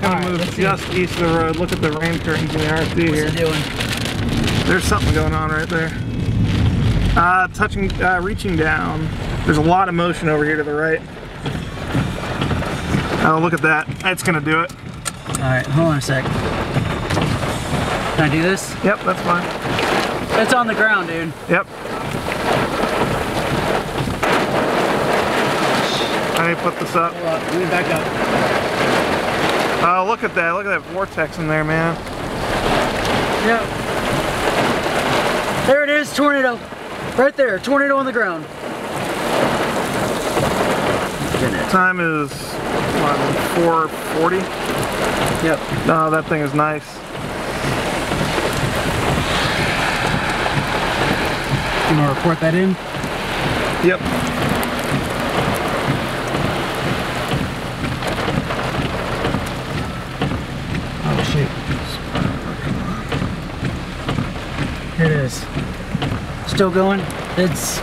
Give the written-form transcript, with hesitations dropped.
just gonna move just east of the road. Look at the rain curtains in the RC here. What's he doing? There's something going on right there. Reaching down. There's a lot of motion over here to the right. Oh, look at that. That's gonna do it. Alright, hold on a sec. Can I do this? Yep, that's fine. It's on the ground, dude. Yep. I need to put this up. Hold on, let me back up. Oh, look at that. Look at that vortex in there, man. Yep. There it is, tornado. Right there, tornado on the ground. Time is, what, 4:40? Yep. No, that thing is nice. You want to report that in? Yep. Oh shit. Here it is. Still going? It's